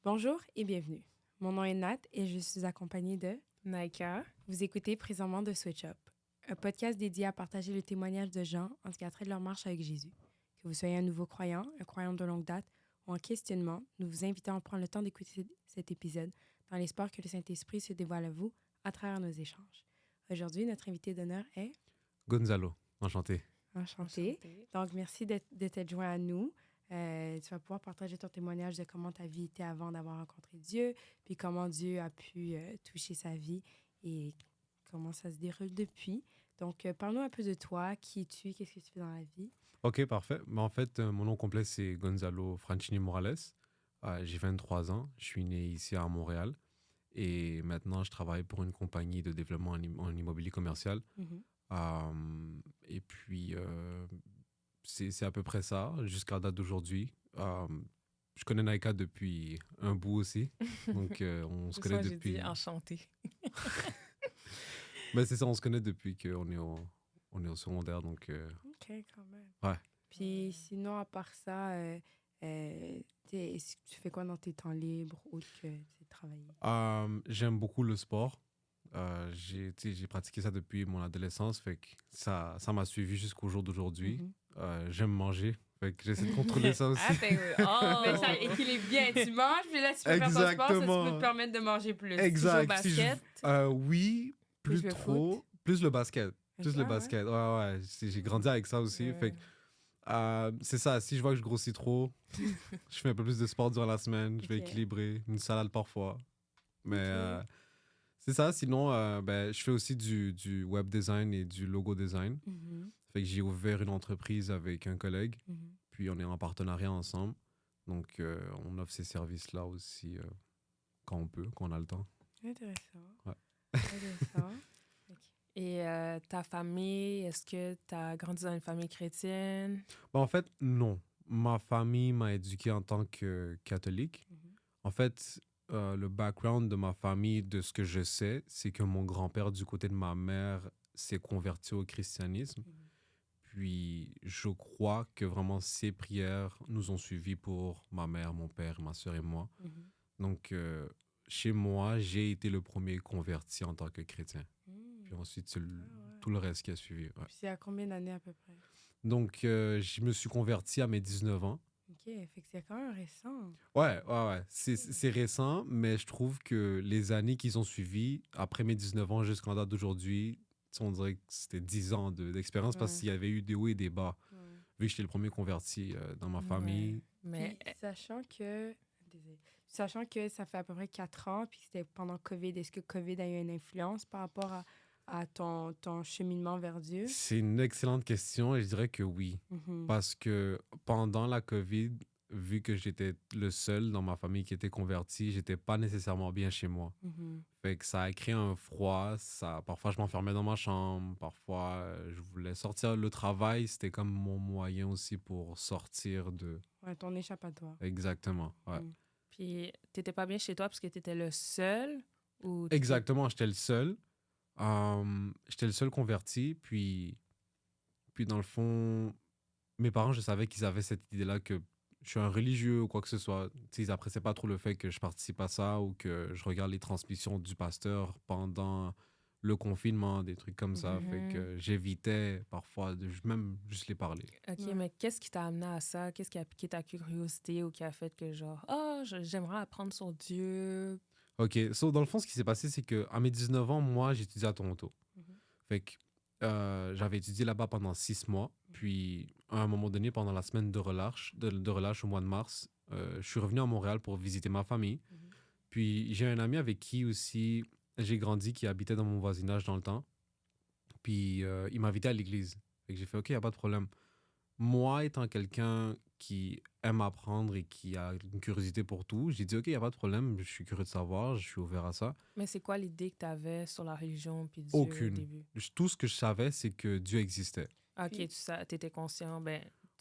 Bonjour et bienvenue. Mon nom est Nat et je suis accompagnée de Naika. Vous écoutez présentement de Switch Up, un podcast dédié à partager le témoignage de gens en ce qui a trait de leur marche avec Jésus. Que vous soyez un nouveau croyant, un croyant de longue date ou en questionnement, nous vous invitons à prendre le temps d'écouter cet épisode dans l'espoir que le Saint-Esprit se dévoile à vous à travers nos échanges. Aujourd'hui, notre invité d'honneur est Gonzalo, enchanté. Enchanté. Donc, merci de t'être joint à nous. Tu vas pouvoir partager ton témoignage de comment ta vie était avant d'avoir rencontré Dieu, puis comment Dieu a pu toucher sa vie et comment ça se déroule depuis. Donc, parle-nous un peu de toi, qui es-tu, qu'est-ce que tu fais dans la vie? Ok, parfait. En fait, mon nom complet, c'est Gonzalo Franchini Morales. J'ai 23 ans. Je suis né ici à Montréal. Et maintenant, je travaille pour une compagnie de développement en immobilier commercial. Et puis, c'est à peu près ça, jusqu'à la date d'aujourd'hui. Je connais Naika depuis un bout aussi. Donc, on se connaît J'ai depuis... dit enchanté. Mais c'est ça, on se connaît depuis qu'on est au secondaire. Donc, OK, quand même. ouais. Puis sinon, à part ça, tu fais quoi dans tes temps libres autre que travailler? J'aime beaucoup le sport. J'ai pratiqué ça depuis mon adolescence, fait que ça m'a suivi jusqu'au jour d'aujourd'hui. J'aime manger, fait que j'essaie de contrôler ça aussi. Mais ça équilibre bien. Tu manges, puis là, tu peux faire ton sport, ça tu peux te permettre de manger plus. Exact. Tu joues au basket? Oui, plus le trop. foot? Plus le basket. Plus le Ah, basket. Ouais. J'ai grandi avec ça aussi. Fait que, c'est ça, si je vois que je grossis trop, je fais un peu plus de sport durant la semaine, je vais équilibrer, une salade parfois. Mais c'est ça, sinon, je fais aussi du web design et du logo design. Fait que j'ai ouvert une entreprise avec un collègue, puis on est en partenariat ensemble. Donc, on offre ces services-là aussi quand on peut, quand on a le temps. Intéressant. Ouais. Intéressant. Et ta famille, est-ce que tu as grandi dans une famille chrétienne? En fait, non. Ma famille m'a éduqué en tant que catholique. En fait, le background de ma famille, de ce que je sais, c'est que mon grand-père, du côté de ma mère, s'est converti au christianisme. Puis, je crois que vraiment ces prières nous ont suivis pour ma mère, mon père, ma soeur et moi. Donc, chez moi, j'ai été le premier converti en tant que chrétien. Puis ensuite, c'est tout le reste qui a suivi. Ouais. Puis c'est à combien d'années à peu près? Donc, je me suis converti à mes 19 ans. OK, fait que c'est quand même récent. Ouais. C'est récent, mais je trouve que les années qui ont suivi, après mes 19 ans jusqu'en date d'aujourd'hui, on dirait que c'était 10 ans d'expérience parce qu'il y avait eu des hauts et des bas. Vu que j'étais le premier converti dans ma famille. Mais sachant que ça fait à peu près 4 ans, puis c'était pendant COVID, est-ce que COVID a eu une influence par rapport à ton cheminement vers Dieu? C'est une excellente question et je dirais que oui. Parce que pendant la COVID, vu que j'étais le seul dans ma famille qui était converti, j'étais pas nécessairement bien chez moi. Fait que ça a créé un froid. Parfois, je m'enfermais dans ma chambre. Parfois, je voulais sortir. Le travail, c'était comme mon moyen aussi pour sortir de... Ouais, ton échappatoire. Exactement, ouais. Puis, t'étais pas bien chez toi parce que t'étais le seul? Ou Exactement, j'étais le seul. J'étais le seul converti. Puis, dans le fond, mes parents, je savais qu'ils avaient cette idée-là que je suis un religieux ou quoi que ce soit. T'sais, ils appréciaient pas trop le fait que je participe à ça ou que je regarde les transmissions du pasteur pendant le confinement, des trucs comme ça. Fait que j'évitais parfois de même juste les parler. OK, mais qu'est-ce qui t'a amené à ça? Qu'est-ce qui a piqué ta curiosité ou qui a fait que genre, j'aimerais apprendre sur Dieu? OK. Dans le fond, ce qui s'est passé, c'est qu'à mes 19 ans, moi, j'étudiais à Toronto. Fait que j'avais étudié là-bas pendant 6 mois. Puis, à un moment donné, pendant la semaine de relâche au mois de mars, je suis revenu à Montréal pour visiter ma famille. Puis, j'ai un ami avec qui aussi j'ai grandi, qui habitait dans mon voisinage dans le temps. Puis, il m'a invité à l'église. Fait que j'ai fait, OK, il n'y a pas de problème. Moi, étant quelqu'un qui aime apprendre et qui a une curiosité pour tout, j'ai dit, OK, il n'y a pas de problème, je suis curieux de savoir, je suis ouvert à ça. Mais c'est quoi l'idée que tu avais sur la religion puis Dieu Aucune. au début? Tout ce que je savais, c'est que Dieu existait. OK, tu étais conscient,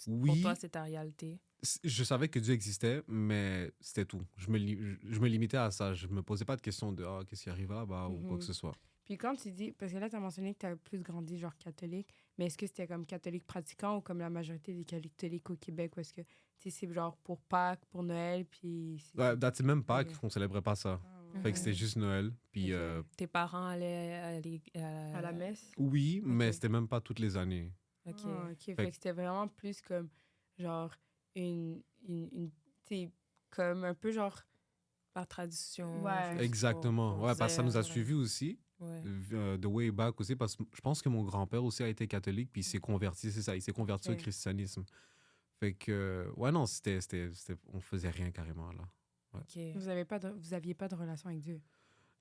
Oui, pour toi, c'est ta réalité. Je savais que Dieu existait, mais c'était tout. Je me limitais à ça. Je me posais pas de questions de qu'est-ce qui arrive là-bas ou quoi que ce soit. Puis quand tu dis, parce que là, tu as mentionné que tu as plus grandi genre catholique, mais est-ce que c'était comme catholique pratiquant ou comme la majorité des catholiques au Québec, ou est-ce que c'est genre pour Pâques, pour Noël, puis... Ouais, c'est même Pâques, Ok. on célébrait pas ça. Ah, Fait que c'était juste Noël. Puis Ok. Tes parents allaient à la messe? oui, mais Ok. c'était même pas toutes les années. OK. Ah, ok. Fait Fait que c'était vraiment plus comme, genre, une tu sais, comme un peu genre... Par tradition. Ouais. juste Exactement. pour Ouais, parce que ça nous a dire, suivis aussi. Ouais. De way back aussi, parce que je pense que mon grand-père aussi a été catholique, puis il s'est converti, c'est ça, il s'est converti au Ok. christianisme. Fait que, ouais, non, on faisait rien carrément, là. OK. Vous aviez pas de relation avec Dieu?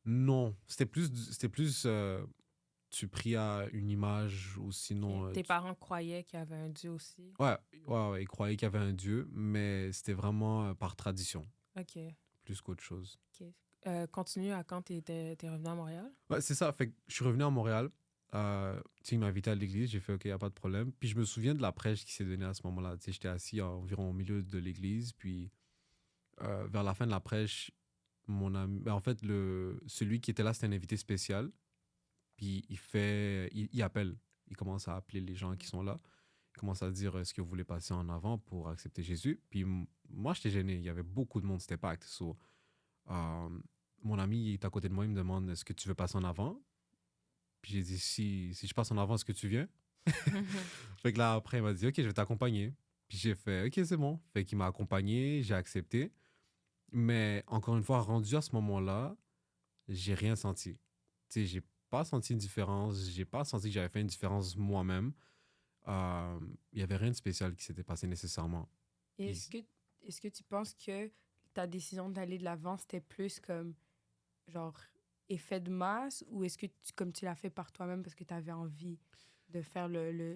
Non, c'était plus tu pries à une image ou sinon... OK. Tes parents croyaient qu'il y avait un Dieu aussi? Ouais, ouais, ils croyaient qu'il y avait un Dieu, mais c'était vraiment par tradition, OK. plus qu'autre chose. OK. Continue à quand t'es revenu à Montréal? Ouais, c'est ça. Fait que je suis revenu à Montréal. Tu sais, il m'a invité à l'église. J'ai fait, OK, il n'y a pas de problème. Puis je me souviens de la prêche qui s'est donnée à ce moment-là. Tu sais, j'étais assis environ au milieu de l'église. Puis vers la fin de la prêche, mon ami, en fait, celui qui était là, c'était un invité spécial. Puis il appelle. Il commence à appeler les gens qui sont là. Il commence à dire, est-ce que vous voulez passer en avant pour accepter Jésus? Puis moi, j'étais gêné. Il y avait beaucoup de monde. C'était Pâques. So, mon ami, il est à côté de moi. Il me demande, est-ce que tu veux passer en avant? Puis j'ai dit, si je passe en avant, est-ce que tu viens? Fait que là, après, il m'a dit, OK, je vais t'accompagner. Puis j'ai fait, OK, c'est bon. Fait qu'il m'a accompagné, j'ai accepté. Mais encore une fois, rendu à ce moment-là, j'ai rien senti. Tu sais, j'ai pas senti une différence. J'ai pas senti que j'avais fait une différence moi-même. Il y avait rien de spécial qui s'était passé nécessairement. Et est-ce que tu penses que ta décision d'aller de l'avant, c'était plus comme, genre, effet de masse, ou est-ce que comme tu l'as fait par toi-même parce que tu avais envie de faire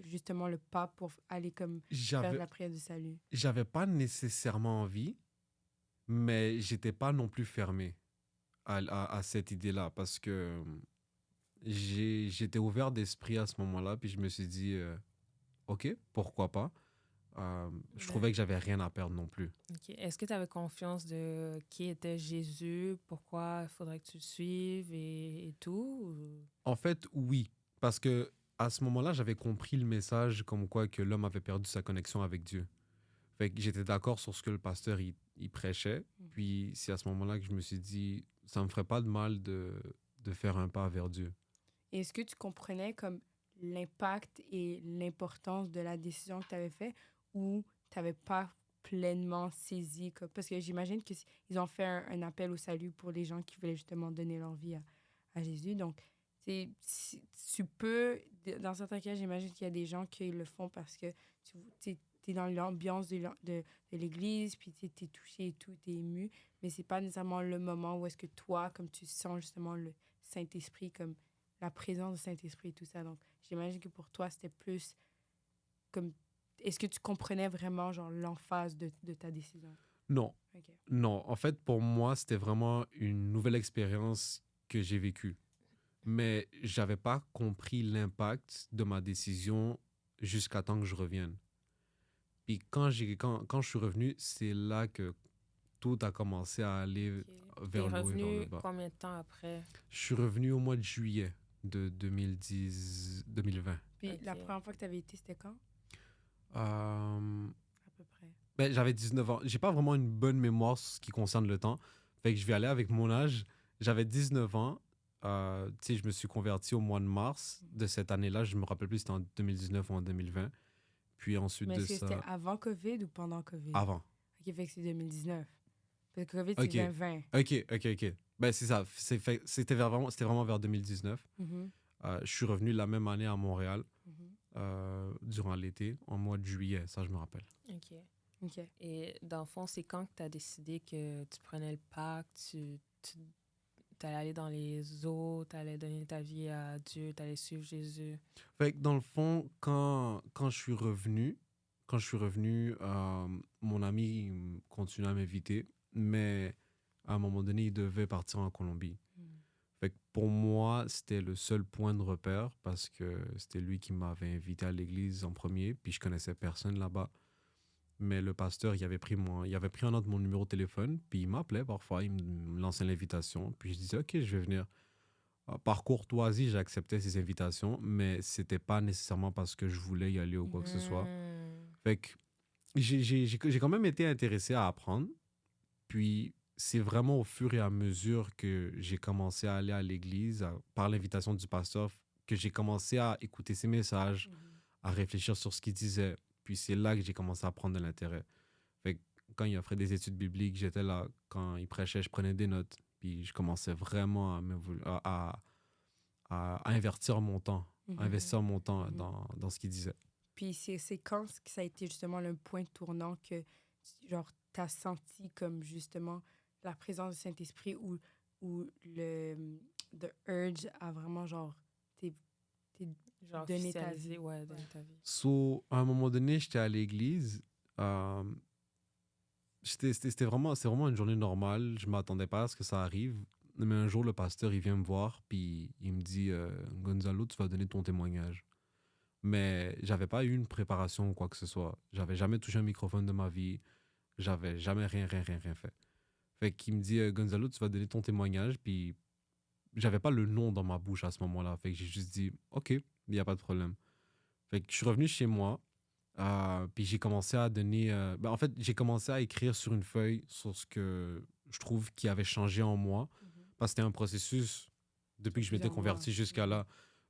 justement le pas pour aller comme faire la prière du salut? J'avais pas nécessairement envie, mais j'étais pas non plus fermé à cette idée-là parce que j'étais ouvert d'esprit à ce moment-là, puis je me suis dit, OK, pourquoi pas? Je trouvais que j'avais rien à perdre non plus. OK. Est-ce que tu avais confiance de qui était Jésus, pourquoi il faudrait que tu le suives et tout? En fait, oui, parce que à ce moment-là, j'avais compris le message comme quoi que l'homme avait perdu sa connexion avec Dieu. Fait que j'étais d'accord sur ce que le pasteur il prêchait. Puis c'est à ce moment-là que je me suis dit, ça me ferait pas de mal de faire un pas vers Dieu. Et est-ce que tu comprenais comme l'impact et l'importance de la décision que tu avais faite, ou tu n'avais pas pleinement saisi? Parce que j'imagine qu'ils ont fait un appel au salut pour les gens qui voulaient justement donner leur vie à Jésus. Donc, tu peux, dans certains cas, j'imagine qu'il y a des gens qui le font parce que tu es dans l'ambiance de l'église, puis tu es touché et tout, tu es ému, mais c'est pas nécessairement le moment où est-ce que toi, comme tu sens justement le Saint-Esprit, comme la présence du Saint-Esprit et tout ça. Donc, j'imagine que pour toi, c'était plus comme... Est-ce que tu comprenais vraiment, genre, l'emphase de ta décision? Non. OK. Non. En fait, pour moi, c'était vraiment une nouvelle expérience que j'ai vécue. Mais j'avais pas compris l'impact de ma décision jusqu'à temps que je revienne. Puis quand je suis revenu, c'est là que tout a commencé à aller vers T'es le haut et vers le revenu bas. combien de temps après? Je suis revenu au mois de juillet de 2020. Puis OK. la première fois que tu avais été, c'était quand? Euh, À peu près. ben, j'avais 19 ans. J'ai pas vraiment une bonne mémoire sur ce qui concerne le temps. Fait que je vais aller avec mon âge. J'avais 19 ans. Tu sais, je me suis converti au mois de mars de cette année-là. Je me rappelle plus si c'était en 2019 ou en 2020. Puis ensuite Mais de est-ce que ça... c'était avant COVID ou pendant COVID? Avant. OK, fait que c'est 2019. Parce que COVID, OK. c'est 2020. OK. Ben, c'est ça. C'était vraiment vers 2019. Mhm, Je suis revenu la même année à Montréal mhm. durant l'été, en mois de juillet. Ça, je me rappelle. OK. OK. Et dans le fond, c'est quand que tu as décidé que tu prenais le pacte, tu allais aller dans les eaux, tu allais donner ta vie à Dieu, tu allais suivre Jésus? Fait que dans le fond, quand je suis revenu, mon ami continuait à m'inviter, mais à un moment donné, il devait partir en Colombie. Mm. Fait que pour moi, c'était le seul point de repère parce que c'était lui qui m'avait invité à l'église en premier, puis je connaissais personne là-bas. Mais le pasteur, il avait pris en note mon numéro de téléphone, puis il m'appelait parfois, il me lançait l'invitation, puis je disais, OK, je vais venir. Par courtoisie, j'acceptais ces invitations, mais c'était pas nécessairement parce que je voulais y aller ou quoi que ce soit. Fait que j'ai quand même été intéressé à apprendre. Puis, c'est vraiment au fur et à mesure que j'ai commencé à aller à l'église, par l'invitation du pasteur, que j'ai commencé à écouter ses messages, à réfléchir sur ce qu'il disait. Puis, c'est là que j'ai commencé à prendre de l'intérêt. Fait que quand il offrait des études bibliques, j'étais là. Quand il prêchait, je prenais des notes. Puis, je commençais vraiment à invertir mon temps, à investir mon temps dans ce qu'il disait. Puis c'est quand que ça a été justement le point tournant que, genre, t'as senti comme justement la présence du Saint-Esprit ou the urge a vraiment, genre, t'es Genre donné ta officialisé, vie. ouais, donné ta vie. So, à un moment donné, j'étais à l'église. C'est vraiment une journée normale. Je m'attendais pas à ce que ça arrive. Mais un jour, le pasteur, il vient me voir, puis il me dit Gonzalo, tu vas donner ton témoignage. Mais j'avais pas eu une préparation ou quoi que ce soit. J'avais jamais touché un microphone de ma vie. J'avais jamais rien fait. Fait qu'il me dit Gonzalo, tu vas donner ton témoignage, puis j'avais pas le nom dans ma bouche à ce moment-là. Fait que j'ai juste dit OK, il n'y a pas de problème. Fait que je suis revenu chez moi, puis j'ai commencé à donner. En fait, j'ai commencé à écrire sur une feuille sur ce que je trouve qui avait changé en moi. Parce que c'était un processus depuis que je m'étais converti jusqu'à là.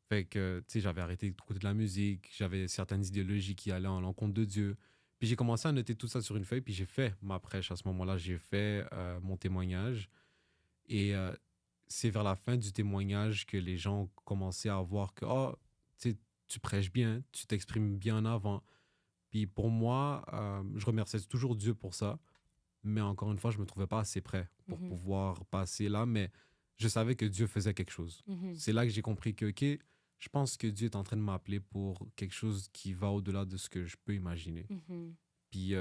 Fait que, tu sais, j'avais arrêté d'écouter de la musique, j'avais certaines idéologies qui allaient en l'encontre de Dieu. Puis j'ai commencé à noter tout ça sur une feuille, puis j'ai fait ma prêche à ce moment-là. J'ai fait mon témoignage. Et c'est vers la fin du témoignage que les gens ont commencé à voir que, oh, tu sais, tu prêches bien, tu t'exprimes bien en avant. Puis pour moi, je remercie toujours Dieu pour ça. Mais encore une fois, je ne me trouvais pas assez prêt pour pouvoir passer là. Mais je savais que Dieu faisait quelque chose. C'est là que j'ai compris que, OK, je pense que Dieu est en train de m'appeler pour quelque chose qui va au-delà de ce que je peux imaginer. Puis,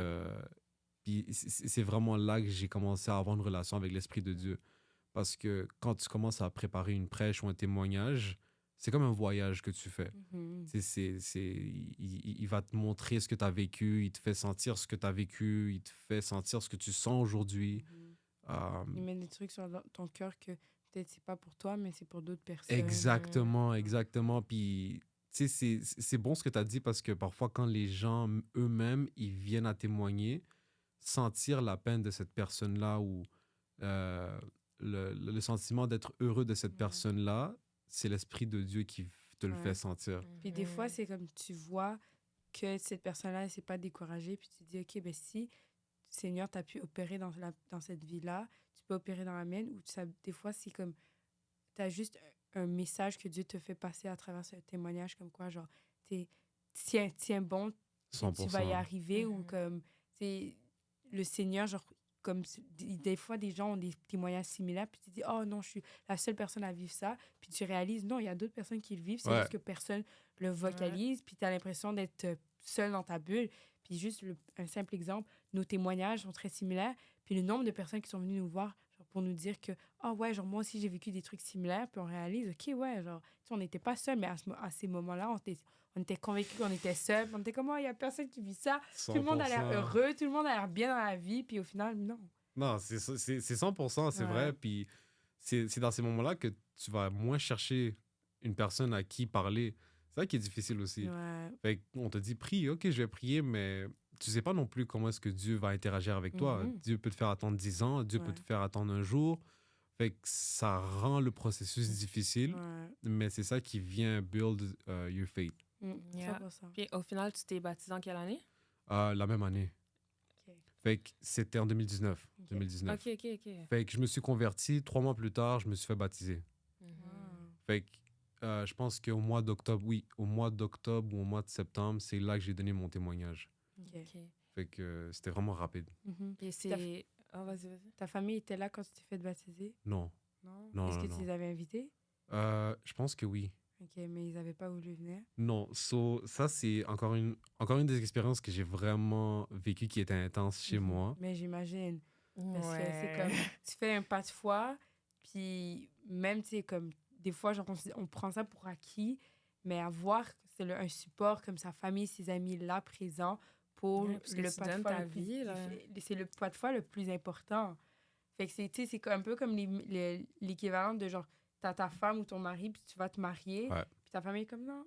c'est vraiment là que j'ai commencé à avoir une relation avec l'Esprit de Dieu. Parce que quand tu commences à préparer une prêche ou un témoignage, c'est comme un voyage que tu fais. Il va te montrer ce que tu as vécu, il te fait sentir ce que tu as vécu, il te fait sentir ce que tu sens aujourd'hui. Il met des trucs sur ton cœur que peut-être c'est pas pour toi, mais c'est pour d'autres personnes. Exactement. Puis, tu sais, c'est bon ce que tu as dit parce que parfois, quand les gens eux-mêmes, ils viennent à témoigner, sentir la peine de cette personne-là ou le sentiment d'être heureux de cette personne-là, c'est l'Esprit de Dieu qui te le fait sentir. Puis des fois, c'est comme tu vois que cette personne-là, elle s'est pas découragée, puis tu te dis, OK, ben si, Seigneur, tu as pu opérer dans cette vie-là, tu peux opérer dans la mienne, ou des fois, c'est comme, tu as juste un message que Dieu te fait passer à travers ce témoignage, comme quoi, genre, tiens bon, 100%. tu vas y arriver, ou comme, le Seigneur, genre, comme des fois, des gens ont des témoignages similaires, puis tu te dis, oh non, je suis la seule personne à vivre ça. Puis tu réalises, non, il y a d'autres personnes qui le vivent, c'est juste que personne le vocalise, puis tu as l'impression d'être seul dans ta bulle. Puis juste un simple exemple, nos témoignages sont très similaires, puis le nombre de personnes qui sont venues nous voir genre, pour nous dire que, ah ouais, genre moi aussi j'ai vécu des trucs similaires, puis on réalise, OK, ouais, genre, tu sais, on n'était pas seuls, mais à ces moments-là, on était convaincus qu'on était seuls. On était comme, oh, il n'y a personne qui vit ça. 100%. Tout le monde a l'air heureux, tout le monde a l'air bien dans la vie. Puis au final, non. Non, c'est 100%, c'est vrai. Puis c'est dans ces moments-là que tu vas moins chercher une personne à qui parler. C'est ça qui est difficile aussi. Fait qu'on te dit, prie, OK, je vais prier, mais tu sais pas non plus comment est-ce que Dieu va interagir avec toi. Dieu peut te faire attendre 10 ans, Dieu peut te faire attendre un jour. Fait que ça rend le processus difficile, mais c'est ça qui vient build your faith. Puis au final, tu t'es baptisé en quelle année? La même année. Fait que c'était en 2019. OK. Fait que je me suis converti, 3 mois plus tard, je me suis fait baptiser. Fait que je pense qu'au mois d'octobre, au mois d'octobre ou au mois de septembre, c'est là que j'ai donné mon témoignage. Fait que c'était vraiment rapide. Et c'est... vas-y. Ta famille était là quand tu t'es fait baptiser? Non. Est-ce que tu les avais invités? Je pense que oui. OK, mais ils n'avaient pas voulu venir? Non. Ça, c'est encore une des expériences que j'ai vraiment vécues qui était intense chez moi. Mais j'imagine. Parce que c'est comme, tu fais un pas de foi, puis même, tu sais, comme, des fois, genre, on prend ça pour acquis, mais avoir un support comme sa famille, ses amis là, présents, pour le pas de foi c'est le pas de foi le plus important. Fait que c'est un peu comme l'équivalent de genre, t'as ta femme ou ton mari, puis tu vas te marier, puis ta famille est comme non.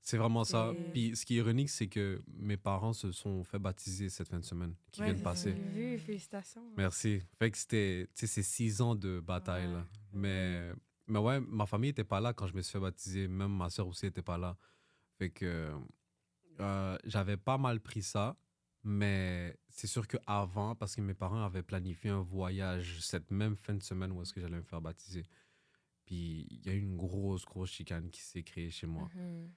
C'est vraiment ça. C'est- Puis ce qui est ironique, c'est que mes parents se sont fait baptiser cette fin de semaine qui vient de c'est passer. ça, j'ai vu, félicitations. Merci. Fait que c'était, tu sais, c'est 6 ans de bataille, Ouais. là. Mais ouais, ma famille était pas là quand je me suis fait baptiser. Même ma soeur aussi était pas là. Fait que j'avais pas mal pris ça. Mais c'est sûr qu'avant, parce que mes parents avaient planifié un voyage cette même fin de semaine où est-ce que j'allais me faire baptiser. Puis il y a eu une grosse chicane qui s'est créée chez moi. Mhm.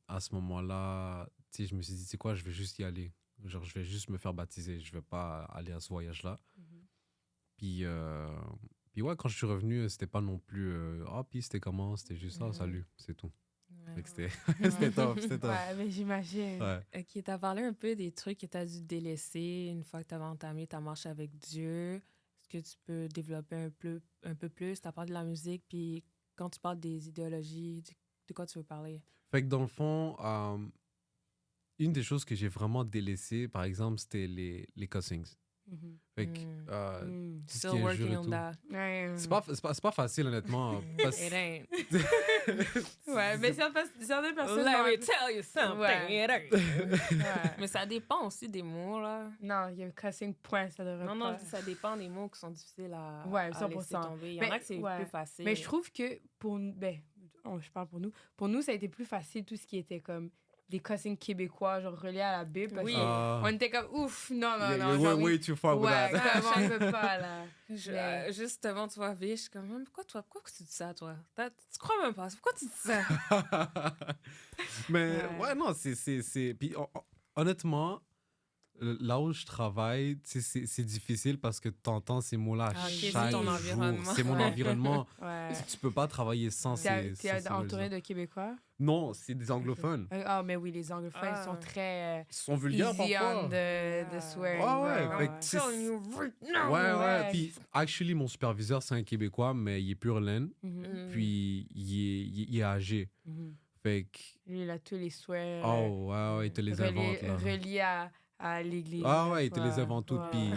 À ce moment-là, tu sais, je me suis dit, tu sais quoi, je vais juste y aller. Genre, je vais juste me faire baptiser. Je vais pas aller à ce voyage-là. Mhm. Puis ouais, quand je suis revenu, c'était pas non plus. Ah, puis c'était comment? C'était juste, ah, salut, c'est tout. Ouais. Fait que c'était c'était top, c'était top. Ouais, mais j'imagine. Ouais. Ok, t'as parlé un peu des trucs que t'as dû délaisser une fois que t'avais entamé ta marche avec Dieu. Est-ce que tu peux développer un peu plus? T'as parlé de la musique, puis quand tu parles des idéologies, de quoi tu veux parler? Fait que dans le fond, une des choses que j'ai vraiment délaissées, par exemple, c'était les cussings. Mhm. Fait que Mm. tout ce Still qui est injure working et on tout. that. Ouais, C'est pas facile, honnêtement. parce- It ain't. ouais, mais certaines personnes. Let me non, tell you something. Ouais. It ain't. ouais. Mais ça dépend aussi des mots, là. Non, il y a un cussing point, ça devrait Non, pas. je dis ça dépend des mots qui sont difficiles à, Ouais, à laisser 100%. tomber. Il y en Mais, a que c'est ouais. plus facile. Mais je trouve que je parle pour nous, ça a été plus facile tout ce qui était comme des cussings québécois, genre reliés à la Bible. Parce Oui. on était comme ouf, non, you're genre, way too far with ouais, that. comment on peut pas, là. Mais- Justement, tu vois, vie, je suis comme, pourquoi tu dis ça, toi? Tu crois même pas. Pourquoi tu dis ça? Mais Ouais. ouais, non, c'est. Puis honnêtement, là où je travaille, tu sais, c'est difficile parce que tu entends ces mots-là Ah, ok, c'est chaque ton jour. environnement. C'est mon Ouais. environnement. Ouais. Tu peux pas travailler sans T'es ces entouré mots-là. de Québécois? Non, c'est des anglophones. Ah, mais oui, les anglophones, ils sont Ah. très Ils sont vulgaires easy parfois. on the swearing. Ouais, fait que I'm tu sais, telling you right now. Ouais, Ouais. ouais. Puis, actually, mon superviseur, c'est un Québécois, mais il est pur laine. Mhm, Mm. Puis, il est âgé. mhm. Fait que. Lui, il a tous les swears Oh, ouais, il te les invente, là. reliés à l'église. Ah, ouais, il te les Ouais, invente toutes. ouais. Puis,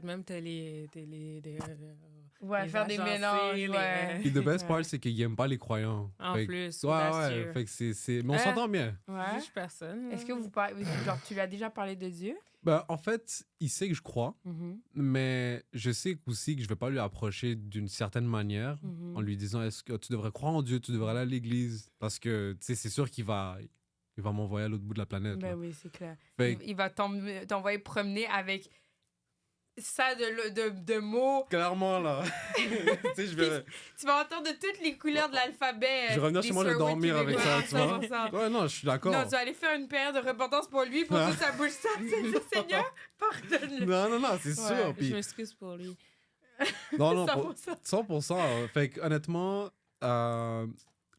Même t'as les Ouais, les faire des agencés, mélanges, les- ouais. puis the best Ouais. part, c'est qu'il aime pas les croyants. En Fait que- plus, Ouais, ouais. audacieux. Fait que c'est. Mais on Hein? s'entend bien. Ouais. Juge personne. Est-ce que vous parlez, genre, tu lui as déjà parlé de Dieu? Ben, en fait, il sait que je crois, Mhm, mais je sais aussi que je vais pas lui approcher d'une certaine manière mhm. en lui disant est-ce que tu devrais croire en Dieu, tu devrais aller à l'église. Parce que, tu sais, c'est sûr qu'il va m'envoyer à l'autre bout de la planète. Ben là. oui, c'est clair. Fait que- Il va t'envoyer promener avec ça de mots. Clairement, là. Tu sais, je vais. Tu vas entendre de toutes les couleurs de l'alphabet. Je vais revenir des chez moi, je vais swear words dormir avec ça, québécois, tu vois. 100%. Ouais, non, je suis d'accord. Non, tu vas aller faire une période de repentance pour lui, pour toute sa bouche sale. Seigneur, pardonne-le. Non, c'est Ouais. sûr. Je Puis, m'excuse pour lui. non, 100%. 100%. Fait que, honnêtement,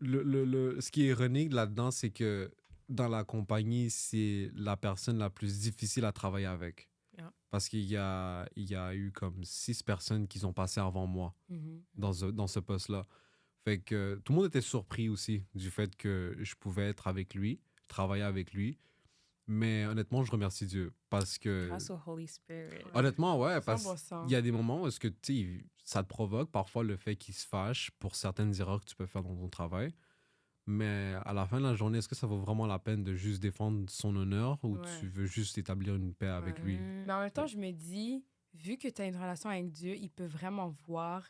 ce qui est ironique là-dedans, c'est que dans la compagnie, c'est la personne la plus difficile à travailler avec. Yeah. Parce qu'il y a eu comme 6 personnes qui ont passé avant moi Mhm. dans ce poste-là. Fait que tout le monde était surpris aussi du fait que je pouvais être avec lui, travailler avec lui. Mais honnêtement, je remercie Dieu parce que... Grâce au Holy Spirit. Honnêtement, ouais, parce 100%. qu'il y a des moments où est-ce que, tu sais, ça te provoque parfois le fait qu'il se fâche pour certaines erreurs que tu peux faire dans ton travail. Mais à la fin de la journée, est-ce que ça vaut vraiment la peine de juste défendre son honneur ou Ouais. tu veux juste établir une paix avec Ouais. lui? Mm. Mais en même temps, je me dis, vu que tu as une relation avec Dieu, il peut vraiment voir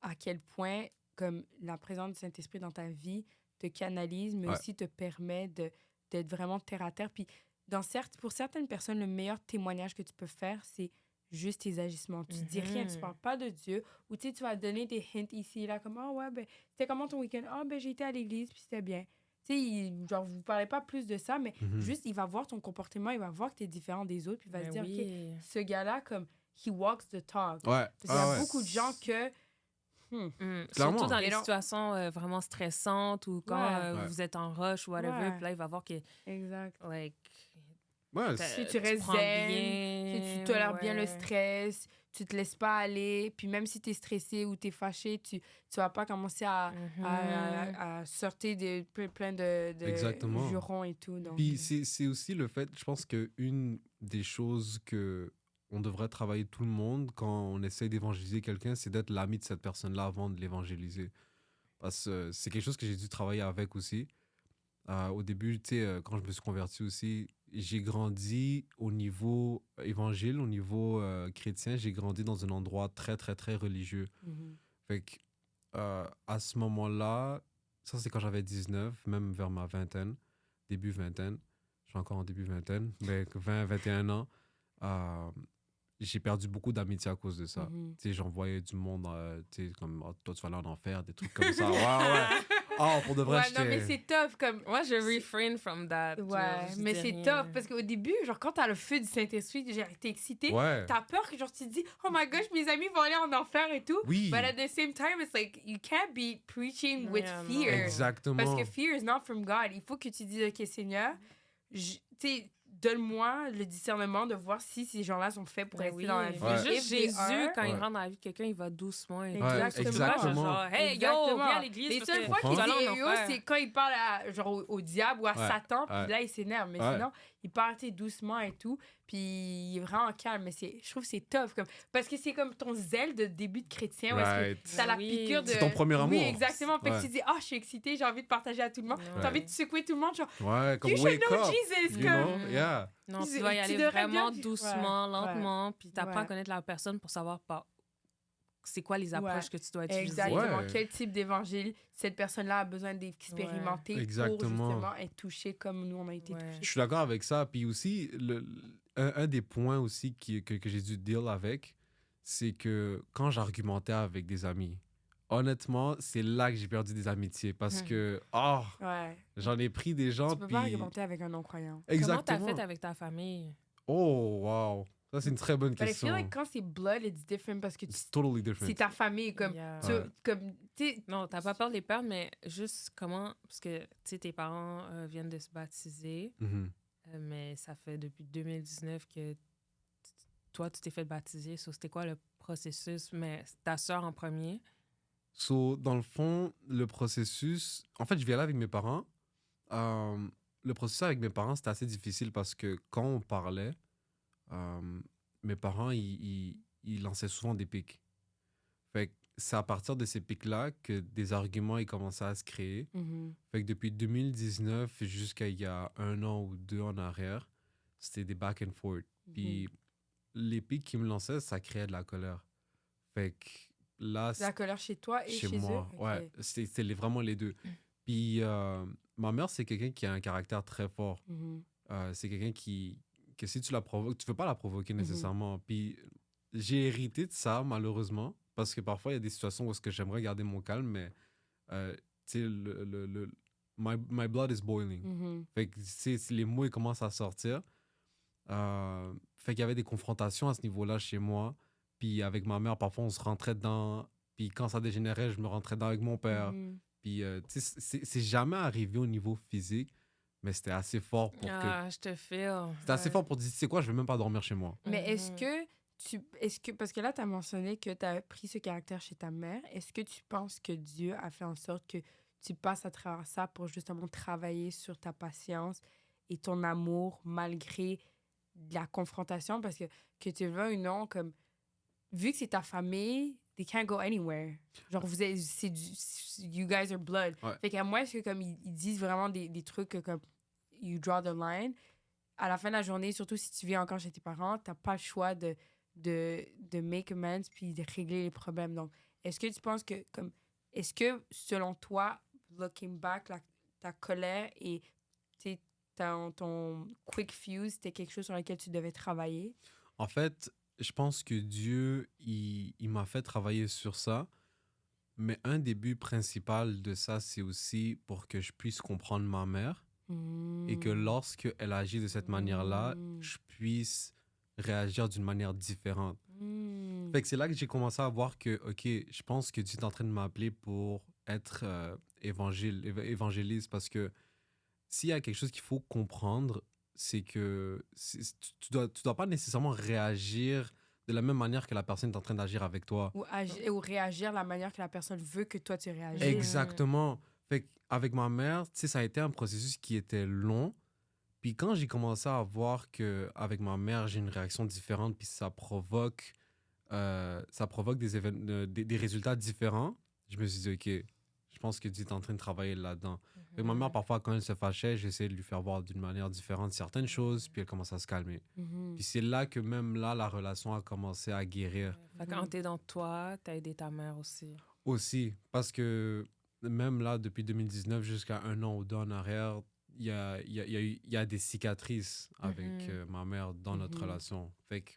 à quel point comme la présence du Saint-Esprit dans ta vie te canalise, mais Ouais. aussi te permet d'être vraiment terre à terre. Puis pour certaines personnes, le meilleur témoignage que tu peux faire, c'est juste tes agissements. Tu dis rien, tu Mhm. parles pas de Dieu. Ou tu sais, tu vas donner des hints ici et là, comme « Ah ouais, ben, c'était comment ton week-end? Ah ben, j'ai été à l'église, puis c'était bien. » Tu sais, genre, vous parlez pas plus de ça, mais Mhm. juste, il va voir ton comportement, il va voir que tu es différent des autres, puis il va Ben se dire « OK, oui. ce gars-là, comme, he walks the talk. » Ouais. Parce qu'il y a ouais. beaucoup de gens que... Mm. Clairement. Surtout dans Et les non. situations vraiment stressantes ou quand Ouais. Ouais. vous êtes en rush ou whatever, Ouais. puis là, il va voir que, Exact. like, Ouais, Si tu restes prends zen, bien, Si tu tolères bien le ouais. stress, tu te laisses pas aller, puis même si tu es stressé ou tu es fâché, tu vas pas commencer Mhm. à sortir plein de Exactement. jurons et tout. Donc, Puis c'est aussi le fait, je pense qu'une des choses que on devrait travailler tout le monde quand on essaie d'évangéliser quelqu'un, c'est d'être l'ami de cette personne-là avant de l'évangéliser. Parce que c'est quelque chose que j'ai dû travailler avec aussi. Au début, tu sais, quand je me suis converti aussi, j'ai grandi au niveau évangile, au niveau chrétien. J'ai grandi dans un endroit très, très, très religieux. Mhm. Fait que, à ce moment-là, ça c'est quand j'avais 19, même vers ma vingtaine, début vingtaine. Je suis encore en début vingtaine, mais 20, 21 ans. euh, j'ai perdu beaucoup d'amitié à cause de ça. Mhm. Tu sais, j'en voyais du monde, tu sais, comme oh, toi, tu vas aller en enfer, des trucs comme ça. Ouais, ouais. Oh, pour de vrai, Ouais, non, mais j'étais. c'est tough. Comme... Moi, je refrain from that. Ouais, je mais dis c'est rien. tough parce qu'au début, genre, quand t'as le feu du Saint-Esprit, j'ai été excitée. Ouais. T'as peur que, genre, tu te dis, oh my gosh, mes amis vont aller en enfer et tout. Oui. But at the same time, it's like, you can't be preaching with Yeah, non. fear. Exactement. Parce que fear is not from God. Il faut que tu dises, OK, Seigneur, tu sais, donne-moi le discernement de voir si ces gens-là sont faits pour Ben rester oui, dans la vie. mais Ouais. juste If they Jésus, are- quand il Ouais. rentre dans la vie de quelqu'un, il va doucement. Et Ouais, tout. Tu peux pas exactement. genre, hey, yo, Exactement. viens à l'église. Les parce seules que fois comprends. qu'il tu vas aller en dit yo, enfer. c'est quand il parle genre au diable ou à Ouais, Satan, puis ouais. là, il s'énerve. Mais Ouais. sinon, il parle doucement et tout, puis il est vraiment calme. Mais je trouve que c'est tough. Parce que c'est comme ton zèle de début de chrétien, où est-ce Right. que t'as la Oui. piqûre de... C'est ton premier amour. Oui, exactement. Fait que Ouais. tu dis, ah, je suis excitée, j'ai envie de partager à tout le monde. Ouais. T'as envie de secouer tout le monde, genre, Ouais, comme you should wake know up. Jesus. You Comme... know? Yeah. Non, Tu- tu dois y tu aller devrais vraiment bien- doucement, Ouais, lentement, puis t'apprends ouais. à connaître la personne pour savoir c'est quoi les approches que tu dois utiliser. Exactement. Ouais. Quel type d'évangile cette personne-là a besoin d'expérimenter pour Exactement. justement être touchée comme nous, on a été Ouais. touchés. Je suis d'accord avec ça. Puis aussi, un des points aussi que j'ai dû deal avec, c'est que quand j'argumentais avec des amis, honnêtement, c'est là que j'ai perdu des amitiés. Parce que, Ouais. j'en ai pris des gens. Tu peux puis... pas argumenter avec un non-croyant. Comment t'as Exactement. fait avec ta famille? Oh, wow. Ça, c'est une très bonne But I question. feel like quand c'est blood, it's different parce que It's totally different. c'est ta famille. Comme, Yeah. Ouais. comme, tu sais, Non, t'as pas peur des peurs, mais juste comment... Parce que, tu sais, tes parents viennent de se baptiser, Mhm. mais ça fait depuis 2019 que toi, tu t'es fait baptiser. So, c'était quoi le processus? Mais ta sœur en premier. So, dans le fond, le processus... En fait, je vais aller avec mes parents. Le processus avec mes parents, c'était assez difficile parce que quand on parlait, mes parents, ils lançaient souvent des pics. Fait que c'est à partir de ces pics-là que des arguments ils commençaient à se créer. Fait que depuis 2019 jusqu'à il y a 1 an ou 2 en arrière, c'était des back and forth. Puis les pics qu'ils me lançaient, ça créait de la colère. Fait que là, la colère chez toi et chez, moi. eux. Ouais, c'était vraiment les deux. Puis ma mère, c'est quelqu'un qui a un caractère très fort. C'est quelqu'un que si tu la provoques, tu veux pas la provoquer nécessairement. Puis j'ai hérité de ça, malheureusement, parce que parfois, il y a des situations où est-ce que j'aimerais garder mon calme, mais tu sais, my blood is boiling. Fait que, tu sais, si les mots ils commencent à sortir. Fait qu'il y avait des confrontations à ce niveau-là chez moi. Puis avec ma mère, parfois, on se rentrait dedans. Puis quand ça dégénérait, je me rentrais dedans avec mon père. Puis, tu sais, c'est jamais arrivé au niveau physique, mais c'était assez fort pour que... Je te file. C'était assez fort pour dire, tu sais quoi, je vais même pas dormir chez moi. Mais est-ce que parce que là, tu as mentionné que tu as pris ce caractère chez ta mère, est-ce que tu penses que Dieu a fait en sorte que tu passes à travers ça pour justement travailler sur ta patience et ton amour malgré la confrontation? Parce que tu le veux ou non, comme, vu que c'est ta famille, they can't go anywhere. Genre, you guys are blood. Ouais. Fait qu'à moi, est-ce que comme ils disent vraiment des trucs que, comme you draw the line, à la fin de la journée, surtout si tu vis encore chez tes parents, t'as pas le choix de make amends puis de régler les problèmes. Donc, est-ce que tu penses que, comme, est-ce que, selon toi, looking back, ta colère et ton quick fuse, c'était quelque chose sur lequel tu devais travailler? En fait, je pense que Dieu, il m'a fait travailler sur ça. Mais un des buts principaux de ça, c'est aussi pour que je puisse comprendre ma mère et que lorsque elle agit de cette manière-là, je puisse réagir d'une manière différente. Fait que c'est là que j'ai commencé à voir que, OK, je pense que Dieu est en train de m'appeler pour être évangéliste, parce que s'il y a quelque chose qu'il faut comprendre, c'est que tu dois pas nécessairement réagir de la même manière que la personne est en train d'agir avec toi. Ou réagir de la manière que la personne veut que toi tu réagisses. Exactement. Fait qu'avec ma mère, tu sais, ça a été un processus qui était long. Puis quand j'ai commencé à voir qu'avec ma mère, j'ai une réaction différente, puis ça provoque des résultats différents, je me suis dit, OK, Je pense que Dieu est en train de travailler là-dedans. Et ma mère, parfois, quand elle se fâchait, j'essayais de lui faire voir d'une manière différente certaines choses, puis elle commence à se calmer. Puis c'est là que même là, la relation a commencé à guérir. Fait que quand t'es dans toi, t'as aidé ta mère aussi. Aussi, parce que même là, depuis 2019 jusqu'à 1 an ou 2 en arrière, il y a des cicatrices avec ma mère dans notre relation. Fait que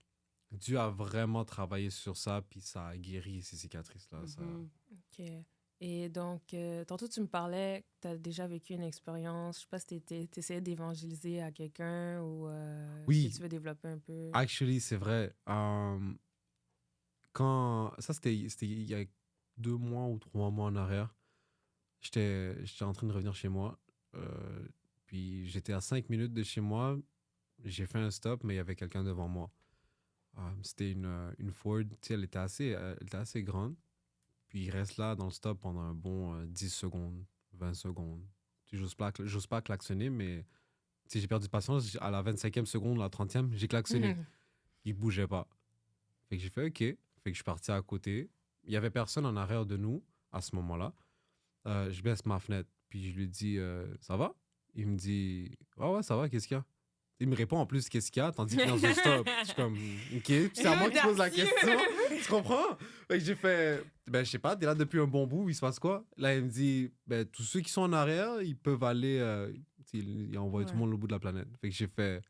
Dieu a vraiment travaillé sur ça, puis ça a guéri ces cicatrices-là. Ça... OK. Et donc, tantôt, tu me parlais que tu as déjà vécu une expérience. Je sais pas si tu essayais d'évangéliser à quelqu'un ou Oui. si tu veux développer un peu. Actually, c'est vrai. Ça, c'était il y a 2 mois ou 3 mois en arrière. J'étais en train de revenir chez moi. Puis j'étais à 5 minutes de chez moi. J'ai fait un stop, mais il y avait quelqu'un devant moi. C'était une Ford. Tu sais, elle était assez grande. Puis il reste là dans le stop pendant un bon 10 secondes, 20 secondes. J'ose pas klaxonner, mais j'ai perdu patience. À la 25e seconde, la 30e, j'ai klaxonné. Il bougeait pas. Fait que j'ai fait OK. Fait que je suis parti à côté. Il y avait personne en arrière de nous à ce moment-là. Je baisse ma fenêtre. Puis je lui dis ça va? Il me dit ouais, ça va, qu'est-ce qu'il y a? Il me répond en plus qu'est-ce qu'il y a, tandis que dans un stop. Je suis comme OK. Puis c'est à moi qui pose la question. Tu comprends? Fait que j'ai fait je sais pas, t'es là depuis un bon bout, il se passe quoi? Là, il me dit tous ceux qui sont en arrière, ils peuvent aller. Il envoie tout le monde au bout de la planète. Fait que j'ai fait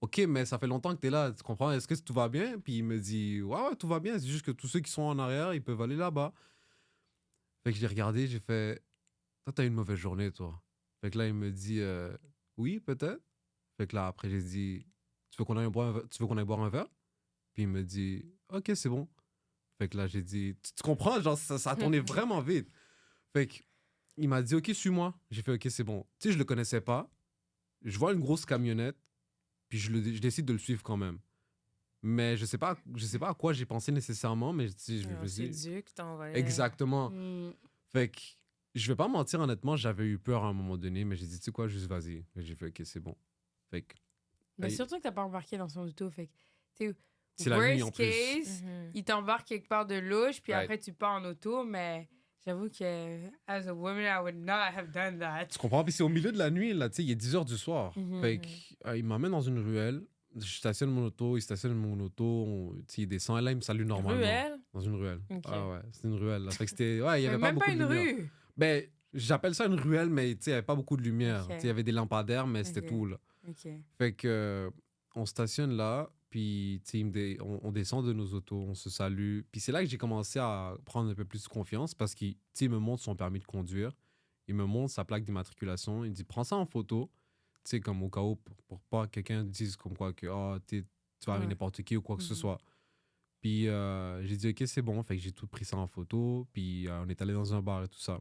OK, mais ça fait longtemps que t'es là, tu comprends? Est-ce que tout va bien? Puis il me dit ouais, tout va bien. C'est juste que tous ceux qui sont en arrière, ils peuvent aller là-bas. Fait que je l'ai regardé, j'ai fait toi, t'as eu une mauvaise journée, toi. Fait que là, il me dit oui, peut-être. Fait que là, après, j'ai dit tu veux qu'on aille boire un verre? Puis il me dit OK, c'est bon. Fait que là, j'ai dit tu comprends? Genre, ça a tourné vraiment vite. Fait que il m'a dit OK, suis-moi. J'ai fait OK, c'est bon. Tu sais, je le connaissais pas. Je vois une grosse camionnette, puis je décide de le suivre quand même. Mais je sais pas à quoi j'ai pensé nécessairement, mais je me C'est dis Dieu qui t'envoyait. exactement. Fait que je vais pas mentir, honnêtement, j'avais eu peur à un moment donné, mais j'ai dit tu sais quoi, juste vas-y. Et j'ai fait OK, c'est bon. Fait que Mais surtout que t'as pas embarqué dans son auto. Fait que, tu sais, c'est la nuit en worst plus. case, il t'embarque quelque part de louche, puis après tu pars en auto, mais j'avoue que, as a woman, I would not have done that. Tu comprends? Puis c'est au milieu de la nuit, là, tu sais, il est 10h du soir. Fait que, il m'emmène dans une ruelle. Je stationne mon auto, il stationne mon auto, il descend, et là, il me salue normalement. Ruelle? Dans une ruelle. Okay. Ah ouais, c'est une ruelle. Là. Fait que c'était... Ouais, il y avait pas même beaucoup pas de une lumière. rue. Ben, j'appelle ça une ruelle, mais tu sais, il n'y avait pas beaucoup de lumière. Okay. Tu sais, il y avait des lampadaires, mais c'était tout, là. Fait que, on stationne là, puis tu sais, on descend de nos autos, on se salue. Puis c'est là que j'ai commencé à prendre un peu plus de confiance parce qu'il me montre son permis de conduire. Il me montre sa plaque d'immatriculation. Il dit, prends ça en photo. Tu sais, comme au cas où, pour pas que quelqu'un dise comme quoi que tu vas avec n'importe qui ou quoi que ce soit. Puis j'ai dit, OK, c'est bon. Fait que j'ai tout pris ça en photo. Puis on est allé dans un bar et tout ça.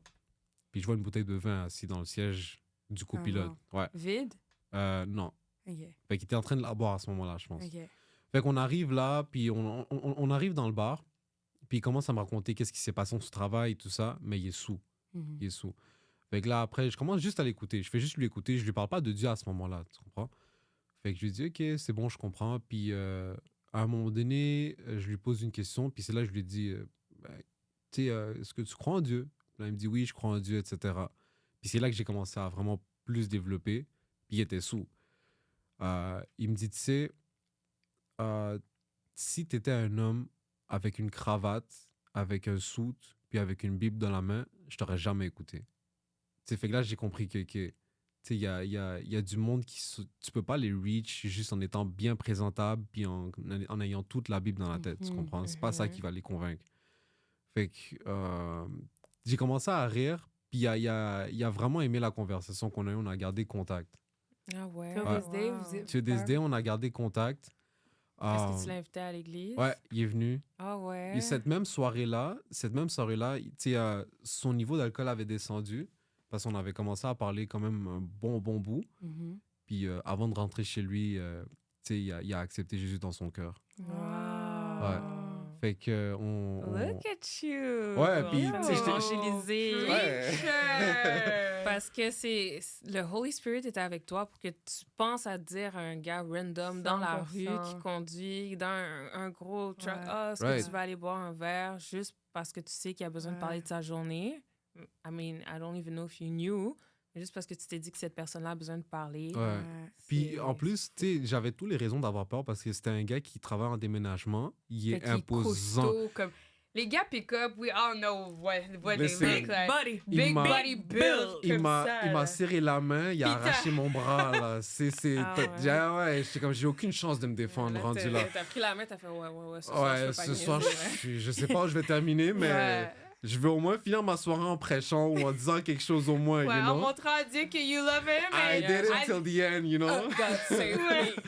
Puis je vois une bouteille de vin assise dans le siège du copilote. Ouais. Vide? Non. Okay. Fait qu'il était en train de la boire à ce moment-là, je pense. Okay. Fait qu'on arrive là, puis on arrive dans le bar. Puis il commence à me raconter qu'est-ce qui s'est passé dans son travail et tout ça. Mais il est sous. Il est sous. Fait que là, après, je commence juste à l'écouter. Je fais juste lui écouter. Je lui parle pas de Dieu à ce moment-là, tu comprends? Fait que je lui dis, OK, c'est bon, je comprends. Puis à un moment donné, je lui pose une question. Puis c'est là que je lui dis, tu sais, est-ce que tu crois en Dieu? Là, il me dit, oui, je crois en Dieu, etc. Puis c'est là que j'ai commencé à vraiment plus développer. Puis il était sous. Il me dit, tu sais, si tu étais un homme avec une cravate, avec un suit, puis avec une Bible dans la main, je t'aurais jamais écouté. Fait que là, j'ai compris que il y a du monde tu peux pas les reach juste en étant bien présentable puis en ayant toute la Bible dans la tête, tu comprends? C'est pas ça qui va les convaincre. Fait que j'ai commencé à rire, puis il a vraiment aimé la conversation qu'on a eue, on a gardé contact. Ah ouais? To this day, on a gardé contact. Est-ce que tu l'as invité à l'église? Ouais, il est venu. Ah ouais? Et cette même soirée-là, son niveau d'alcool avait descendu parce qu'on avait commencé à parler quand même un bon bout. Puis avant de rentrer chez lui, il a accepté Jésus dans son cœur. Wow. Ouais. Fait que Look at you! Ouais, puis tu sais, évangélisé. Ouais. Parce que le Holy Spirit était avec toi pour que tu penses à dire à un gars random dans la rue qui conduit dans un gros truck, est-ce que tu vas aller boire un verre juste parce que tu sais qu'il a besoin de parler de sa journée? I mean, I don't even know if you knew, mais juste parce que tu t'es dit que cette personne-là a besoin de parler. Ouais. Puis en plus, tu sais, j'avais toutes les raisons d'avoir peur parce que c'était un gars qui travaille en déménagement. Il est imposant. Costaud, comme... Les gars pick-up, we all know what they Listen, look like. Buddy. Big body build, Il comme ça. m'a là. serré la main, il a arraché mon bras, là. Ah ouais. J'ai aucune chance de me défendre, Là, rendu là. T'as pris la main, t'as fait ouais. Ce soir, je sais pas où je vais terminer, mais Ouais. je vais au moins finir ma soirée en prêchant ou en disant quelque chose au moins, Ouais, you en know? montrant à Dieu que you love him. I did it till the end, you know? Oh, God save me.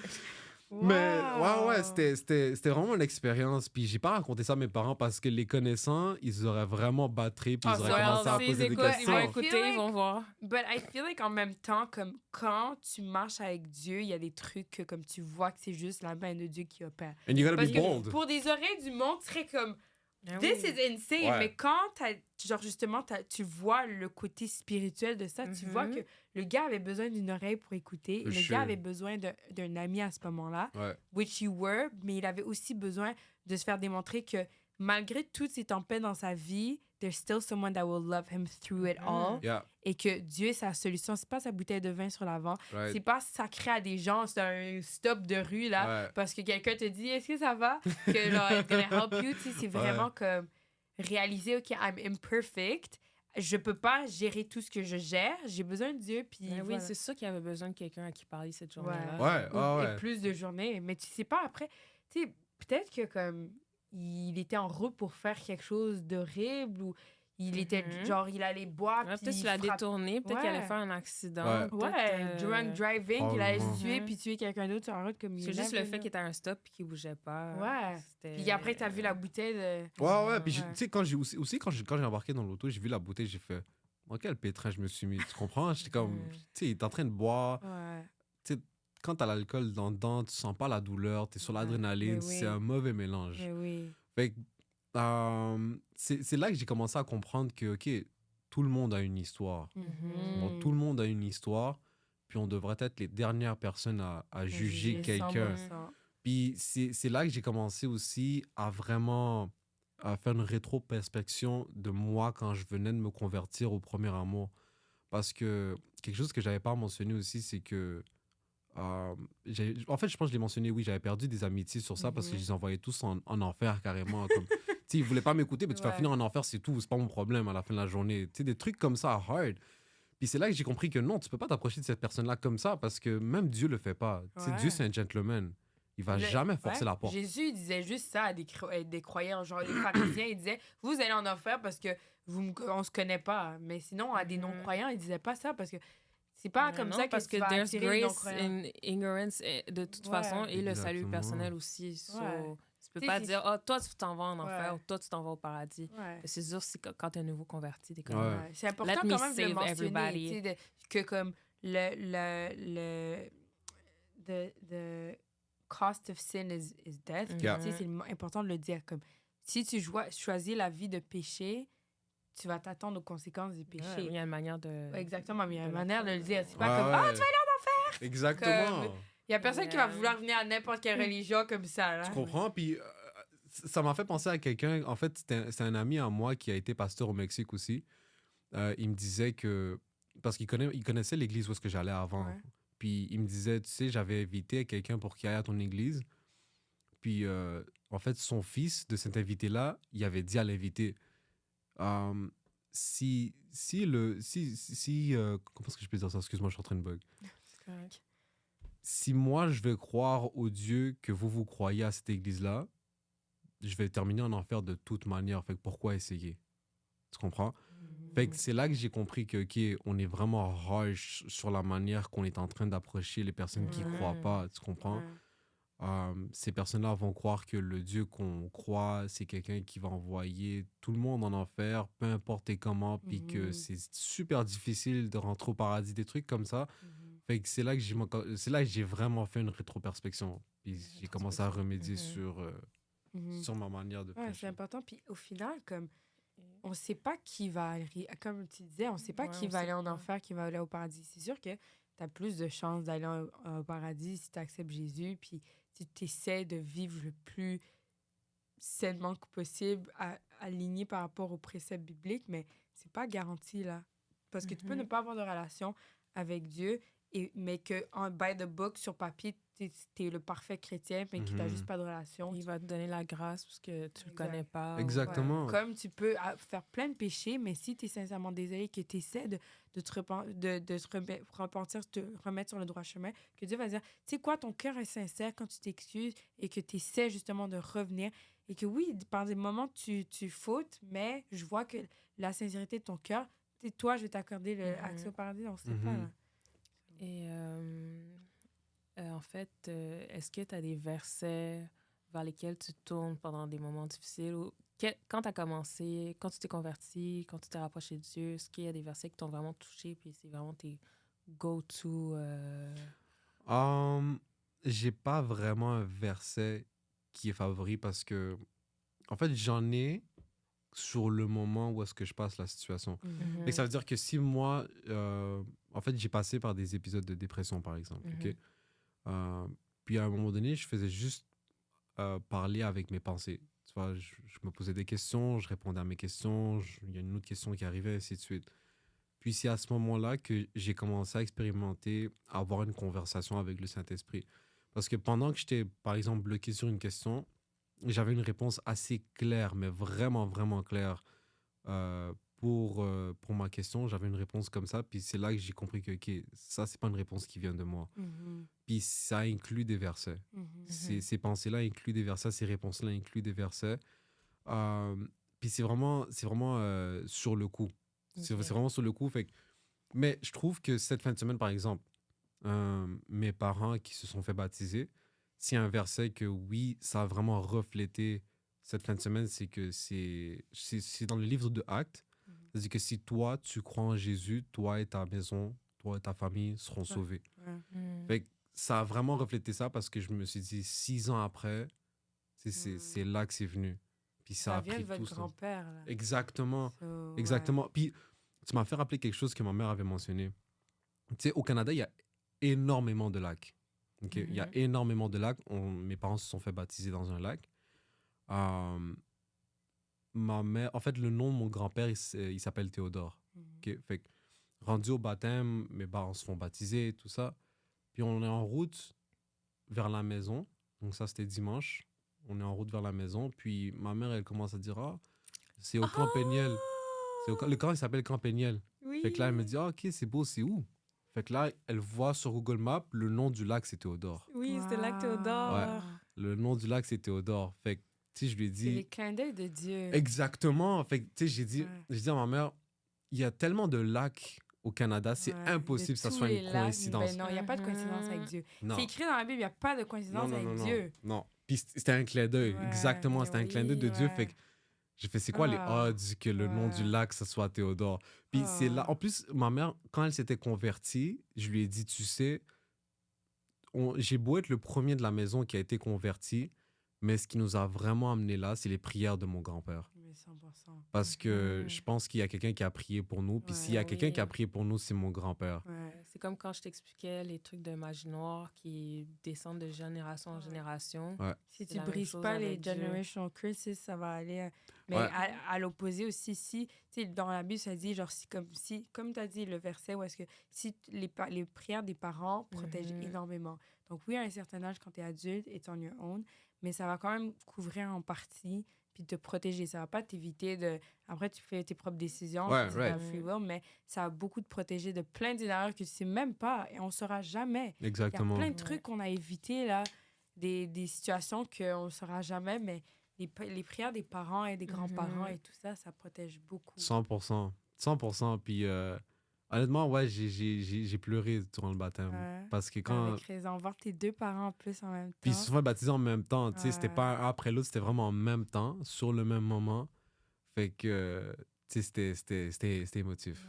Mais ouais, c'était vraiment une expérience. Puis j'ai pas raconté ça à mes parents parce que les connaissants, ils auraient vraiment battré puis ils auraient commencé à poser des Ils questions. vont écouter, ils vont voir. But I feel like en même temps, comme quand tu marches avec Dieu, il y a des trucs que comme tu vois que c'est juste la main de Dieu qui opère. And you gotta Parce be que bold. pour des oreilles du monde, tu serais comme Ah This oui. is insane. Ouais. Mais quand justement, tu vois le côté spirituel de ça, tu vois que le gars avait besoin d'une oreille pour écouter. For Le sure. gars avait besoin d'un ami à ce moment-là, Ouais. which you were, mais il avait aussi besoin de se faire démontrer que malgré toutes ces tempêtes dans sa vie, there's still someone that will love him through it all. Yeah, Et que Dieu est sa solution. C'est pas sa bouteille de vin sur l'avant. right. C'est pas sacré à des gens. C'est un stop de rue, là. Ouais. Parce que quelqu'un te dit, est-ce que ça va? Que genre, I'm gonna help you. Tu sais, c'est vraiment comme réaliser, OK, I'm imperfect. Je peux pas gérer tout ce que je gère. J'ai besoin de Dieu. Puis Ah oui, voilà. c'est ça qu'il avait besoin de quelqu'un à qui parler cette journée-là. Ouais, Et plus de journées. Mais tu sais pas après. Tu sais, peut-être que comme il était en route pour faire quelque chose d'horrible ou il était genre, il allait boire. Ouais, puis peut-être qu'il a détourné, peut-être qu'il allait Ouais. faire un accident. Ouais. Ouais, drunk driving, il allait Probablement. se tuer puis tuer quelqu'un d'autre sur la route comme il C'est juste le l'avait, fait là. qu'il était à un stop et qu'il bougeait pas. Ouais. C'était- Puis après, t'as vu la bouteille de. Ouais. Puis, Ouais. tu sais, quand j'ai embarqué dans l'auto, j'ai vu la bouteille, j'ai fait, dans quel pétrin je me suis mis, tu comprends? J'étais comme, tu sais, il est en train de boire. Ouais. Quand t'as l'alcool dans le dent, tu sens pas la douleur, t'es sur Ouais. l'adrénaline, Mais oui. c'est un mauvais mélange. Mais oui. Fait que, c'est là que j'ai commencé à comprendre que, OK, tout le monde a une histoire. Bon, tout le monde a une histoire, puis on devrait être les dernières personnes à juger quelqu'un. 100%. Puis c'est là que j'ai commencé aussi à vraiment à faire une rétro-perspection de moi quand je venais de me convertir au premier amour. Parce que quelque chose que j'avais pas mentionné aussi, c'est que en fait, je pense que je l'ai mentionné, oui, j'avais perdu des amitiés sur ça parce que je les envoyais tous en enfer carrément. Comme, tu sais, ils voulaient pas m'écouter, mais tu vas Ouais. finir en enfer, c'est tout, c'est pas mon problème à la fin de la journée. Tu sais, des trucs comme ça, hard. Puis c'est là que j'ai compris que non, tu peux pas t'approcher de cette personne-là comme ça parce que même Dieu le fait pas. Tu sais, Ouais. Dieu, c'est un gentleman. Il va jamais forcer Ouais. la porte. Jésus il disait juste ça à des croyants, genre les pharisiens, il disait vous allez en enfer parce que on se connaît pas. Mais sinon à des non-croyants, il disait pas ça parce que c'est pas comme Non, ça que parce tu que vas there's attirer les grace non-croyants. in ignorance de toute Ouais. façon et le salut Exactement. personnel aussi. So, Ouais. tu peux Tu sais, pas c'est- dire oh, toi tu t'en vas en enfer Ouais. ou toi tu t'en vas au paradis. Ouais. C'est sûr si quand t'es un nouveau converti t'es comme Ouais. Ouais. C'est important Let quand me même de le save mentionner, everybody. tu sais, que comme the cost of sin is death. Puis, Yeah. tu sais, c'est important de le dire. Comme, si tu choisis la vie de péché, tu vas t'attendre aux conséquences du Ouais, péché. il y a une manière de Ouais, exactement, mais il y a une de manière de le dire. C'est pas Ouais, comme, ouais. ah, tu vas aller en enfer! Exactement. Comme- Il y a personne qui va vouloir venir à n'importe quelle religion comme ça. Là. Tu comprends? Puis ça m'a fait penser à quelqu'un. En fait, c'est un ami à moi qui a été pasteur au Mexique aussi. Il me disait que. Parce qu'il connaissait l'église où est-ce que j'allais avant. Ouais. Puis il me disait, tu sais, j'avais invité quelqu'un pour qu'il aille à ton église. Puis en fait, son fils de cet invité-là, il avait dit à l'invité si comment est-ce que je peux dire ça? Excuse-moi, je suis en train de bug. C'est correct. Si moi, je vais croire au Dieu que vous croyez à cette église-là, je vais terminer en enfer de toute manière. Fait que pourquoi essayer? Tu comprends? Fait que c'est là que j'ai compris que, OK, on est vraiment harsh sur la manière qu'on est en train d'approcher les personnes qui Ouais. croient pas. Tu comprends? Ouais. Ces personnes-là vont croire que le Dieu qu'on croit, c'est quelqu'un qui va envoyer tout le monde en enfer, peu importe et comment, puis que c'est super difficile de rentrer au paradis, des trucs comme ça. Fait que c'est là que j'ai vraiment fait une rétroperspection. Puis j'ai commencé à remédier sur ma manière de Ouais, c'est prêcher. important. Puis au final, comme on sait pas qui va aller, comme tu disais, on sait pas Ouais, qui on va sait aller en pas. enfer, qui va aller au paradis. C'est sûr que tu as plus de chances d'aller au paradis si tu acceptes Jésus, puis si tu essaies de vivre le plus sainement que possible, aligné par rapport aux préceptes bibliques, mais c'est pas garanti, là. Parce que tu peux ne pas avoir de relation avec Dieu, mais que by the book, sur papier, t'es le parfait chrétien, mais que t'as juste pas de relation. Il va te donner la grâce parce que tu le connais pas. Exactement. Comme tu peux faire plein de péchés, mais si tu es sincèrement désolé, que tu essaies de te repentir, te remettre sur le droit chemin, que Dieu va dire, tu sais quoi, ton cœur est sincère quand tu t'excuses et que tu essaies justement de revenir. Et que oui, par des moments, tu fautes, mais je vois que la sincérité de ton cœur, toi, je vais t'accorder l'accès au paradis, on sait pas, là. Et en fait, est-ce que tu as des versets vers lesquels tu tournes pendant des moments difficiles? Ou quand tu as commencé, quand tu t'es converti, quand tu t'es rapproché de Dieu, est-ce qu'il y a des versets qui t'ont vraiment touché puis c'est vraiment tes go-to? J'ai pas vraiment un verset qui est favori parce que, en fait, j'en ai sur le moment où est-ce que je passe la situation. Mhm. Et ça veut dire que si moi, en fait, j'ai passé par des épisodes de dépression, par exemple, OK? Puis à un moment donné, je faisais juste parler avec mes pensées. Tu vois, je me posais des questions, je répondais à mes questions, il y a une autre question qui arrivait, ainsi de suite. Puis c'est à ce moment-là que j'ai commencé à expérimenter, à avoir une conversation avec le Saint-Esprit. Parce que pendant que j'étais, par exemple, bloqué sur une question, j'avais une réponse assez claire, mais vraiment, vraiment claire pour ma question. J'avais une réponse comme ça, puis c'est là que j'ai compris que, OK, ça, c'est pas une réponse qui vient de moi. Puis ça inclut des versets. Ces pensées-là incluent des versets, ces réponses-là incluent des versets. Puis c'est vraiment sur le coup. C'est vraiment sur le coup. Mais je trouve que cette fin de semaine, par exemple, mes parents qui se sont fait baptiser, c'est un verset que, oui, ça a vraiment reflété cette fin de semaine, c'est que c'est dans le livre de Actes. C'est-à-dire que si toi, tu crois en Jésus, toi et ta maison, toi et ta famille seront sauvés. Fait que ça a vraiment reflété ça parce que je me suis dit, 6 ans après, c'est là que c'est venu. Puis ça a vient pris de votre tout ça. grand-père, là. Exactement. So, Exactement. Puis tu m'as fait rappeler quelque chose que ma mère avait mentionné. Tu sais, au Canada, il y a énormément de lacs. OK? Il y a énormément de lacs. Mes parents se sont fait baptiser dans un lac. Ma mère, en fait, le nom de mon grand-père, il s'appelle Théodore. OK? Fait que, rendu au baptême, mes parents se font baptiser, tout ça. Puis on est en route vers la maison. Donc ça, c'était dimanche. On est en route vers la maison. Puis ma mère, elle commence à dire, ah, c'est au Camp Péniel. Le camp, il s'appelle Camp Péniel. Oui. Fait que là, elle me dit, ah, OK, c'est beau, c'est où? Fait que là, elle voit sur Google Maps, le nom du lac, c'est Théodore. Oui, c'était le lac Théodore. Ouais. Le nom du lac, c'est Théodore. Fait que, tu sais, je lui ai dit... C'est les clins d'œil de Dieu. Exactement. Fait que, tu sais, j'ai dit à ma mère, il y a tellement de lacs au Canada, c'est impossible que ça soit une coïncidence. Ben non, il n'y a pas de coïncidence avec Dieu. Non. C'est écrit dans la Bible, il n'y a pas de coïncidence avec Dieu. Non. Puis c'était un clin d'œil. Exactement, c'était un clin d'œil de Dieu. Fait que j'ai fait, c'est quoi les odds que le nom du lac, ça soit Théodore? Puis c'est là. En plus, ma mère, quand elle s'était convertie, je lui ai dit, tu sais, j'ai beau être le premier de la maison qui a été converti, mais ce qui nous a vraiment amené là, c'est les prières de mon grand-père. Mais 100%. Parce que je pense qu'il y a quelqu'un qui a prié pour nous. Puis s'il y a quelqu'un qui a prié pour nous, c'est mon grand-père. C'est comme quand je t'expliquais les trucs de magie noire qui descendent de génération en génération. Si tu ne brises pas les generational curses, ça va aller... Mais à l'opposé aussi, si... Tu sais, dans la Bible, ça dit, genre, comme tu as dit, le verset où est-ce que si les prières des parents protègent énormément. Donc oui, à un certain âge, quand tu es adulte, it's on your own, mais ça va quand même couvrir en partie puis te protéger. Ça va pas t'éviter de... Après, tu fais tes propres décisions, c'est ta free will, mais ça va beaucoup te protéger de plein d'erreurs que tu sais même pas et on saura jamais. Exactement. Il y a plein de trucs qu'on a évités, là, des situations qu'on ne saura jamais, mais les prières des parents et des grands-parents et tout ça, ça protège beaucoup. 100%. 100%. Puis honnêtement, ouais, j'ai pleuré durant le baptême. Parce que quand... Avec raison. Voir tes deux parents en plus en même temps. Puis ils se sont fait baptiser en même temps. Tu sais, c'était pas un après l'autre, c'était vraiment en même temps, sur le même moment. Fait que, tu sais, c'était émotif.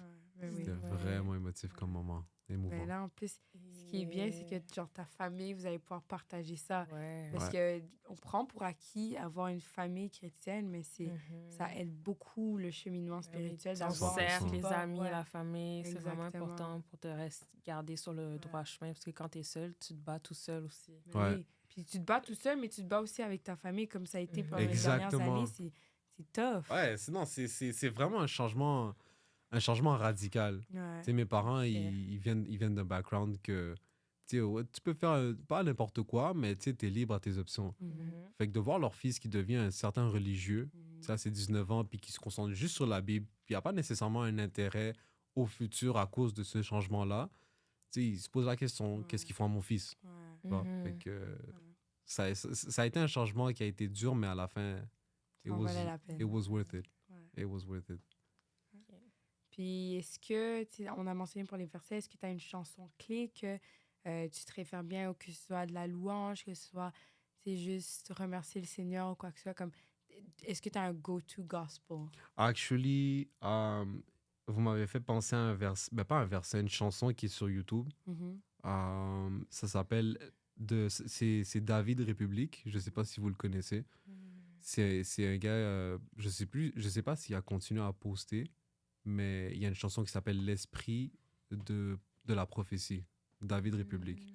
C'était vraiment émotif comme moment. Émouvant. Mais là, en plus, ce qui est bien, c'est que genre, ta famille, vous allez pouvoir partager ça. Parce qu'on prend pour acquis avoir une famille chrétienne, mais ça aide beaucoup le cheminement spirituel. D'avoir les amis, la famille, c'est vraiment important pour te garder sur le droit chemin. Parce que quand tu es seul, tu te bats tout seul aussi. Oui. Puis tu te bats tout seul, mais tu te bats aussi avec ta famille, comme ça a été pendant les dernières Exactement. années. C'est tough. Ouais, c'est vraiment un changement radical. Ouais. Tu sais, mes parents, ils viennent d'un background que, tu sais, ouais, tu peux faire pas n'importe quoi, mais tu sais, t'es libre à tes options. Fait que de voir leur fils qui devient un certain religieux, tu sais, à ses 19 ans, puis qui se concentre juste sur la Bible, puis il n'y a pas nécessairement un intérêt au futur à cause de ce changement-là, tu sais, il se pose la question, Ouais. qu'est-ce qu'ils font à mon fils? Ouais. Tu vois? Fait que ça a été un changement qui a été dur, mais à la fin, Ça en valait la peine. it was worth it. Ouais. It was worth it. Puis, est-ce que, tu sais, on a mentionné pour les versets, est-ce que tu as une chanson clé que tu te réfères bien, ou que ce soit de la louange, que ce soit, c'est juste remercier le Seigneur ou quoi que ce soit, comme, est-ce que tu as un go-to gospel? Actually, vous m'avez fait penser à un verset, ben pas un verset, une chanson qui est sur YouTube. Ça s'appelle, c'est David République. Je sais pas si vous le connaissez. C'est un gars, je sais pas s'il a continué à poster, mais il y a une chanson qui s'appelle L'esprit de la prophétie. David République.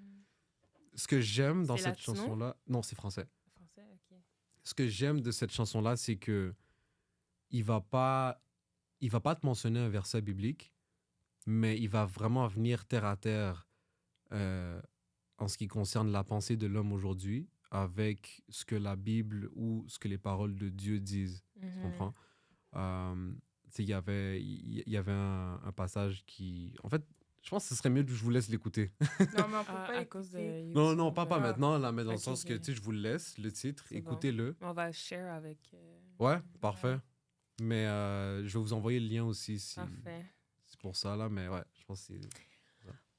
Ce que j'aime dans C'est cette latino? chanson-là, non, c'est français. Français, ok. Ce que j'aime de cette chanson-là, c'est que il va pas te mentionner un verset biblique, mais il va vraiment venir terre à terre en ce qui concerne la pensée de l'homme aujourd'hui, avec ce que la Bible ou ce que les paroles de Dieu disent. Tu comprends? Tu sais, il y avait un passage qui... En fait, je pense que ce serait mieux que je vous laisse l'écouter. Non, mais on peut pas À cause de écouter. YouTube. Non, pas maintenant, là, mais dans le Ok, sens que, ok. tu sais, je vous le laisse, le titre, C'est bon. écoutez-le. On va le share avec... Ouais, parfait. Mais je vais vous envoyer le lien aussi, si Parfait. c'est pour ça, là, mais ouais, je pense que c'est...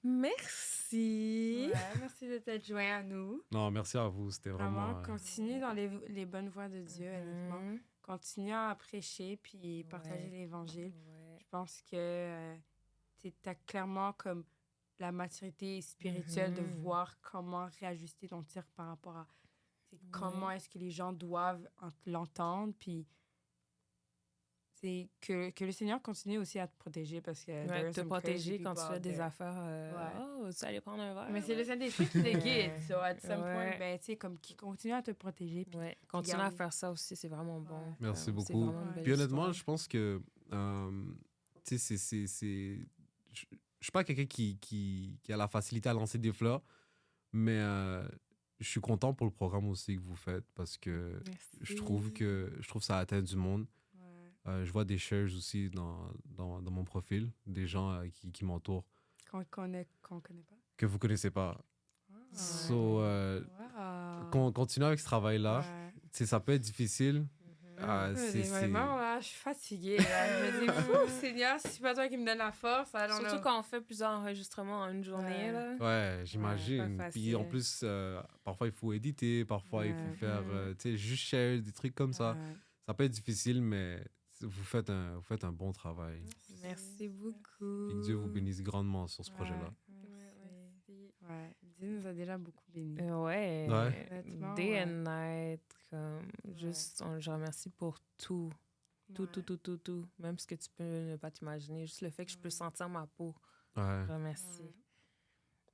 Merci. Ouais, merci de t'être joint à nous. Non, merci à vous, c'était Vraiment, vraiment... continue dans les bonnes voies de Dieu, honnêtement. Mhm. Continue à prêcher puis partager Ouais. l'Évangile. Ouais. Je pense que tu as clairement comme la maturité spirituelle de voir comment réajuster ton tir par rapport à comment est-ce que les gens doivent l'entendre. Puis c'est que le Seigneur continue aussi à te protéger parce que there Ouais, are te some protéger crazy quand tu people fais out des there. affaires. Ouais. Oh, tu allais prendre un verre. Mais c'est le Saint-Esprit qui te guide. Ouais. So, at some point, Ouais. ben, tu sais, comme qui continue à te protéger. Puis Ouais, continue à garde- faire ça aussi, c'est vraiment bon. Ouais. Merci C'est beaucoup. vraiment une belle Puis honnêtement, histoire. je pense que, tu sais, je suis pas quelqu'un qui a la facilité à lancer des fleurs, mais je suis content pour le programme aussi que vous faites parce que je trouve que ça atteint du monde. Ouais. Je vois des shares aussi dans mon profil, des gens qui m'entourent, Qu'on connaît pas. que vous connaissez pas. So, Wow. continuez avec ce travail-là. Ouais. Tu sais, ça peut être difficile. Vraiment, là, je suis fatiguée. Là. Je me dis, fou, Seigneur, si c'est pas toi qui me donne la force, alors Surtout quand on fait plusieurs enregistrements en une journée. Ouais. Là. Ouais, j'imagine. pas Puis en facile. plus, parfois il faut éditer, parfois il faut Ouais. faire, tu sais, juste share des trucs comme ça. Ça peut être difficile, mais vous faites un bon travail. Merci beaucoup. Et que Dieu vous bénisse grandement sur ce projet-là. Merci. Ouais, Dieu nous a déjà beaucoup bénis. Ouais. Ouais. Honnêtement, Day ouais. and night. Comme, juste, je remercie pour tout. Tout, Ouais. tout, tout, tout, tout. Même ce que tu peux ne pas t'imaginer. Juste le fait que je peux sentir ma peau. Ouais. Je remercie. Ouais.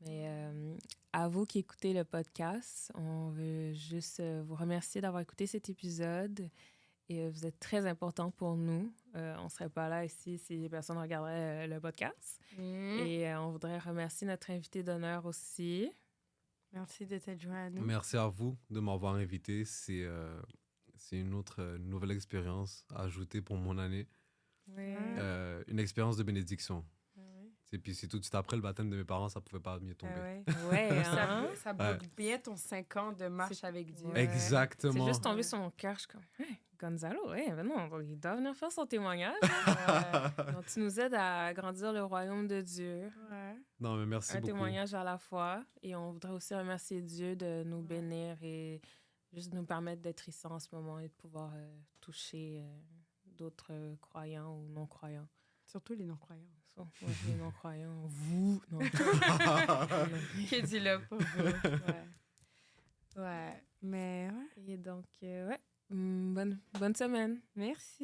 Mais à vous qui écoutez le podcast, on veut juste vous remercier d'avoir écouté cet épisode. Et vous êtes très important pour nous. On ne serait pas là ici si les personnes regarderaient le podcast. Et on voudrait remercier notre invité d'honneur aussi. Merci de t'être joint à nous. Merci à vous de m'avoir invité. C'est une nouvelle expérience à ajouter pour mon année. Oui. Une expérience de bénédiction. Et puis c'est tout de suite après le baptême de mes parents, ça pouvait pas mieux tomber. Ouais, hein? Ça bloque bien ton 5 ans de marche avec Dieu. Ouais. Exactement. C'est juste tombé sur mon cœur. Je suis comme, hey, Gonzalo, ben non, il doit venir faire son témoignage. Donc, tu nous aides à agrandir le royaume de Dieu. Ouais. Non, mais merci Un beaucoup. témoignage à la fois. Et on voudrait aussi remercier Dieu de nous bénir et juste nous permettre d'être ici en ce moment et de pouvoir toucher d'autres croyants ou non-croyants. Surtout les non-croyants. Ouais, les non-croyants. Vous, non. Qui dit là pour vous. Ouais. Mais ouais. Et donc, ouais, bonne semaine. Merci.